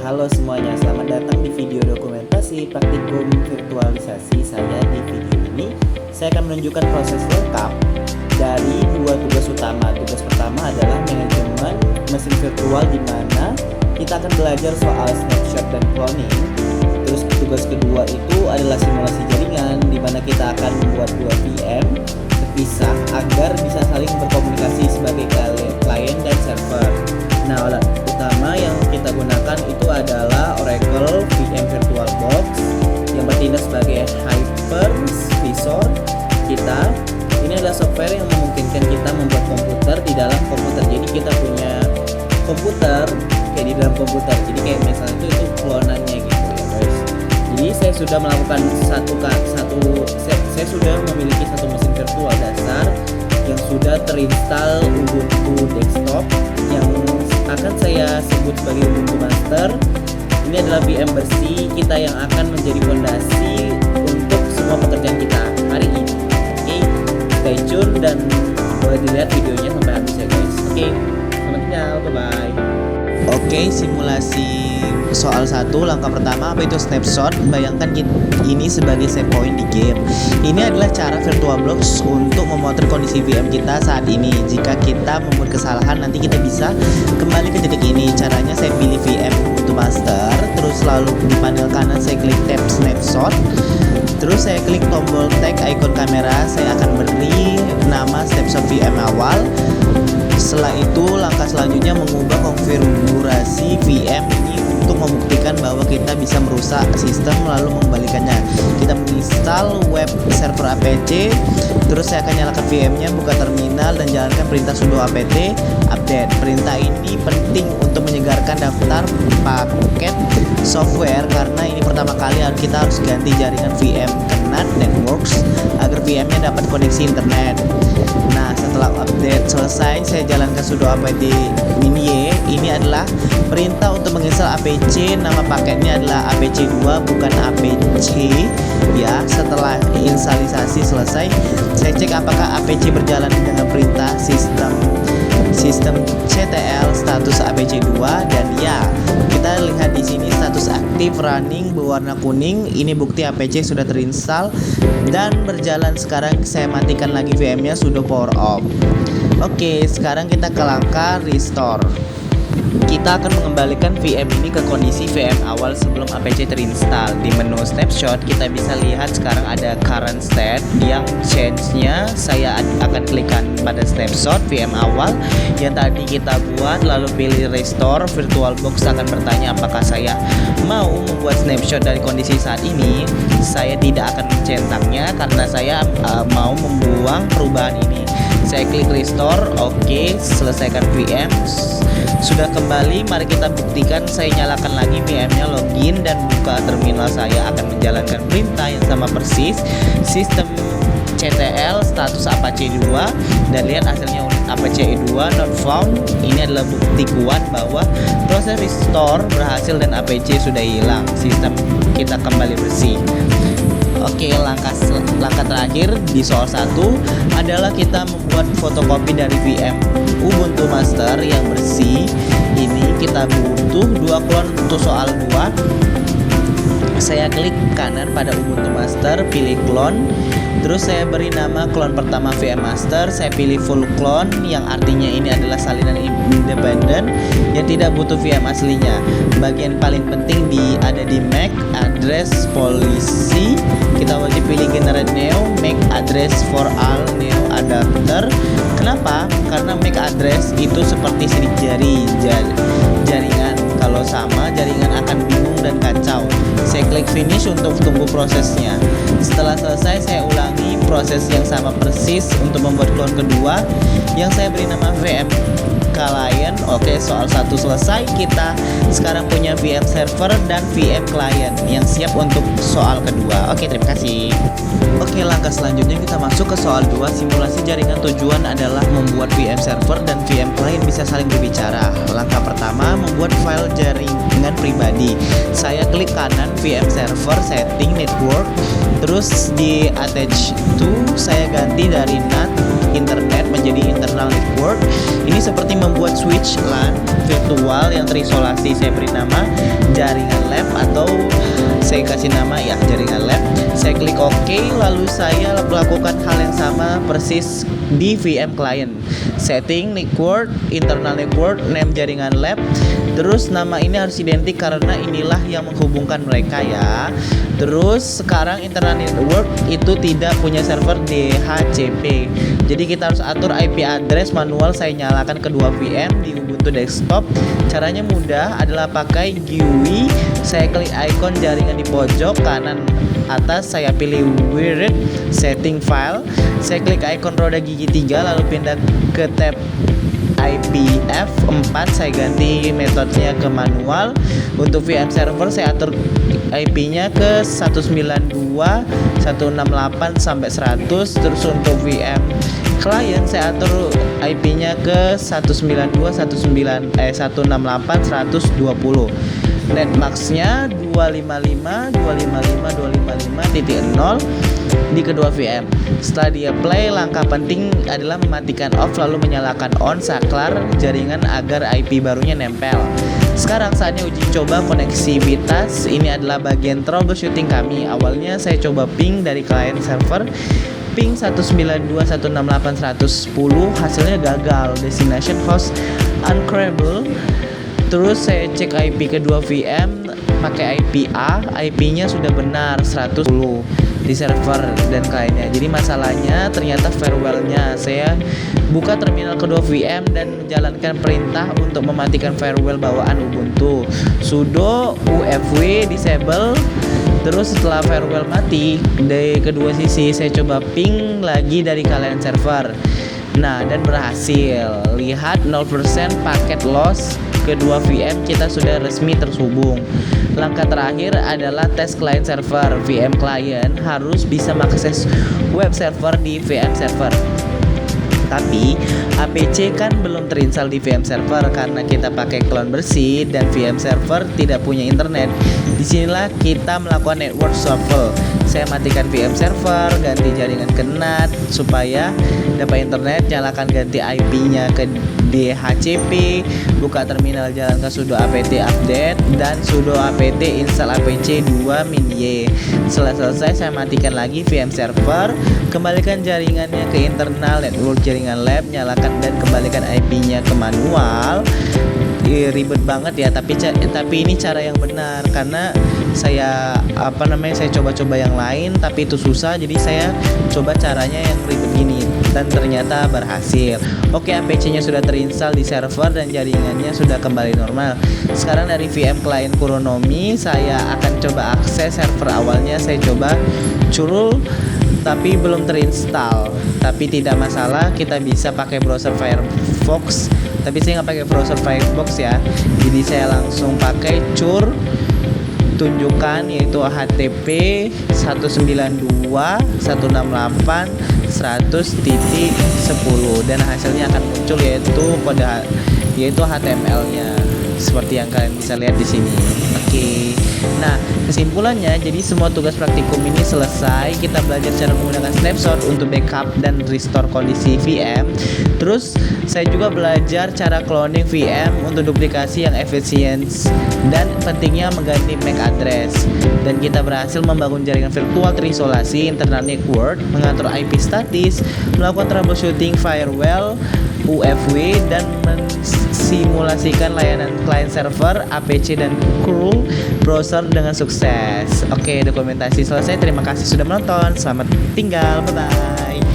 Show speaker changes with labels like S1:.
S1: Halo semuanya, selamat datang di video dokumentasi praktikum virtualisasi saya. Di video ini, saya akan menunjukkan proses lengkap dari dua tugas utama. Tugas pertama adalah manajemen mesin virtual, di mana kita akan belajar soal snapshot dan cloning. Terus tugas kedua itu adalah simulasi jaringan, di mana kita akan membuat dua VM terpisah agar bisa saling berkomunikasi sebagai klien dan server. Nah, alat utama yang kita gunakan itu adalah Oracle VM VirtualBox yang bertindak sebagai hypervisor kita. Ini adalah software yang memungkinkan kita membuat komputer di dalam komputer. Jadi kita punya komputer kayak di dalam komputer. Jadi kayak misalnya itu klonannya gitu ya guys. Jadi saya sudah melakukan saya sudah memiliki satu mesin virtual dasar yang sudah terinstall Ubuntu desktop yang akan saya sebut sebagai Ubuntu Master. Ini adalah VM bersih kita yang akan menjadi fondasi untuk semua pekerjaan kita hari ini. Oke, stay tune dan boleh dilihat videonya sampai habis ya guys. Oke, selamat tinggal, bye bye. Oke, simulasi soal 1, langkah pertama apa itu snapshot. Bayangkan ini sebagai save point di game. Ini adalah cara VirtualBox untuk memotret kondisi VM kita saat ini. Jika kita membuat kesalahan, nanti kita bisa kembali ke titik ini. Caranya saya pilih VM Ubuntu Master, terus lalu di panel kanan saya klik tab snapshot. Terus saya klik tombol tag icon kamera, saya akan beri nama snapshot VM awal. Setelah itu langkah selanjutnya mengubah konfigurasi VM ini untuk membuktikan bahwa kita bisa merusak sistem lalu mengembalikannya. Kita menginstal web server apt, terus saya akan nyalakan VM-nya, buka terminal dan jalankan perintah sudo apt update. Perintah ini penting untuk menyegarkan daftar paket software karena ini pertama kali kita harus ganti jaringan VM ke NAT Networks agar VM-nya dapat koneksi internet. Nah, setelah update selesai, saya jalankan sudo apt -y. Ini adalah perintah untuk menginstal apc. Nama paketnya adalah apc2 bukan apc ya. Setelah instalisasi selesai, saya cek apakah apc berjalan dengan perintah sistem CTL status apc2 dan ya. Kita lihat di sini status aktif running berwarna kuning. Ini bukti apc sudah terinstall dan berjalan. Sekarang saya matikan lagi VM-nya, sudo power off. Oke, sekarang kita ke langkah restore. Kita akan mengembalikan VM ini ke kondisi VM awal sebelum apc terinstall. Di menu snapshot kita bisa lihat sekarang ada current state yang change-nya saya akan klikkan pada snapshot VM awal yang tadi kita buat, lalu pilih restore. VirtualBox akan bertanya apakah saya mau membuat snapshot dari kondisi saat ini. Saya tidak akan mencetaknya karena saya mau membuang perubahan ini. Saya klik restore. Oke, selesaikan VM. Sudah kembali, mari kita buktikan. Saya nyalakan lagi VM-nya, login dan buka terminal. Saya akan menjalankan perintah yang sama persis, sistem CTL status apc2 dan lihat hasilnya apc2 not found. Ini adalah bukti kuat bahwa proses restore berhasil dan apc sudah hilang. Sistem kita kembali bersih. Oke, langkah terakhir di soal 1 adalah kita membuat fotokopi dari VM Ubuntu Master yang bersih. Ini kita butuh 2 klon untuk soal 2. Saya klik kanan pada Ubuntu Master, pilih clone. Terus saya beri nama klon pertama VM Master. Saya pilih full clone yang artinya ini adalah salinan independen yang tidak butuh VM aslinya. Bagian paling penting ada di MAC address policy. Kita wajib pilih generate new MAC address for all new adapter. Kenapa? Karena MAC address itu seperti sidik jari jaringan. Kalau sama, jaringan akan bingung dan kacau. Saya klik finish untuk tunggu prosesnya. Setelah selesai, saya ulangi proses yang sama persis untuk membuat clone kedua yang saya beri nama VM client. Oke, soal 1 selesai. Kita sekarang punya VM server dan VM client yang siap untuk soal kedua. Oke, terima kasih. Oke, langkah selanjutnya kita masuk ke soal 2, simulasi jaringan. Tujuan adalah membuat VM server dan VM client bisa saling berbicara. Langkah pertama, membuat file jaringan pribadi. Saya klik kanan VM server, setting network, terus di attach to saya ganti dari NAT internet menjadi internal network. Ini seperti membuat switch LAN virtual yang terisolasi. Saya beri nama jaringan lab atau saya kasih nama ya jaringan lab. Saya klik OK, lalu saya melakukan hal yang sama persis di VM client. Setting network, internal network, name jaringan lab. Terus nama ini harus identik karena inilah yang menghubungkan mereka ya. Terus sekarang internal network itu tidak punya server DHCP. Jadi kita harus atur IP address manual. Saya nyalakan kedua VM di Ubuntu desktop. Caranya mudah, adalah pakai GUI. Saya klik icon jaringan di pojok kanan atas, saya pilih wired setting file. Saya klik icon roda gigi 3 lalu pindah ke tab IPv4. Saya ganti metodenya ke manual. Untuk VM server saya atur IP-nya ke 192.168 sampai 100. Terus untuk VM client saya atur IP-nya ke 192.168.120. Netmax-nya 255.255.255.0 di kedua VM. Setelah di apply, langkah penting adalah mematikan off lalu menyalakan on saklar jaringan agar IP barunya nempel. Sekarang saatnya uji coba koneksivitas. Ini adalah bagian troubleshooting kami. Awalnya saya coba ping dari client server, ping 192.168.110, hasilnya gagal, destination host uncreable. Terus saya cek IP kedua VM pakai IP A, IP-nya sudah benar 110 di server dan kliennya. Jadi masalahnya ternyata firewall-nya. Saya buka terminal kedua VM dan menjalankan perintah untuk mematikan firewall bawaan Ubuntu. Sudo UFW disable. Terus setelah firewall mati, dari kedua sisi saya coba ping lagi dari client server. Nah, dan berhasil. Lihat 0% paket loss. Kedua VM kita sudah resmi terhubung. Langkah terakhir adalah tes client server. VM client harus bisa mengakses web server di VM server. Tapi APC kan belum terinstall di VM server karena kita pakai clone bersih dan VM server tidak punya internet. Disinilah kita melakukan network shuffle. Saya matikan VM server, ganti jaringan ke NAT supaya dapat internet, nyalakan ganti IP-nya ke DHCP, buka terminal, jalankan sudo apt update dan sudo apt install apc 2-y. Setelah selesai saya matikan lagi VM server, kembalikan jaringannya ke internal network jaringan lab, nyalakan dan kembalikan IP-nya ke manual. Ribet banget ya, tapi ini cara yang benar karena saya saya coba-coba yang lain tapi itu susah, jadi saya coba caranya yang ribet gini dan ternyata berhasil. Oke, APC-nya sudah terinstall di server dan jaringannya sudah kembali normal. Sekarang dari VM client Kuronomi saya akan coba akses server. Awalnya saya coba curul tapi belum terinstall, tapi tidak masalah, kita bisa pakai browser Firefox. Tapi saya nggak pakai browser Firefox ya, jadi saya langsung pakai cur tunjukkan, yaitu HTTP 192.168.100.10 dan hasilnya akan muncul yaitu HTML-nya seperti yang kalian bisa lihat di sini. Oke. Nah, kesimpulannya, jadi semua tugas praktikum ini selesai. Kita belajar cara menggunakan snapshot untuk backup dan restore kondisi VM. Terus saya juga belajar cara cloning VM untuk duplikasi yang efisien dan pentingnya mengganti MAC address. Dan kita berhasil membangun jaringan virtual terisolasi internal network, mengatur IP statis, melakukan troubleshooting firewall, UFW, dan mensimulasikan layanan client server, APC, dan curl browser dengan sukses. Oke, dokumentasi selesai. Terima kasih sudah menonton. Selamat tinggal. Bye-bye.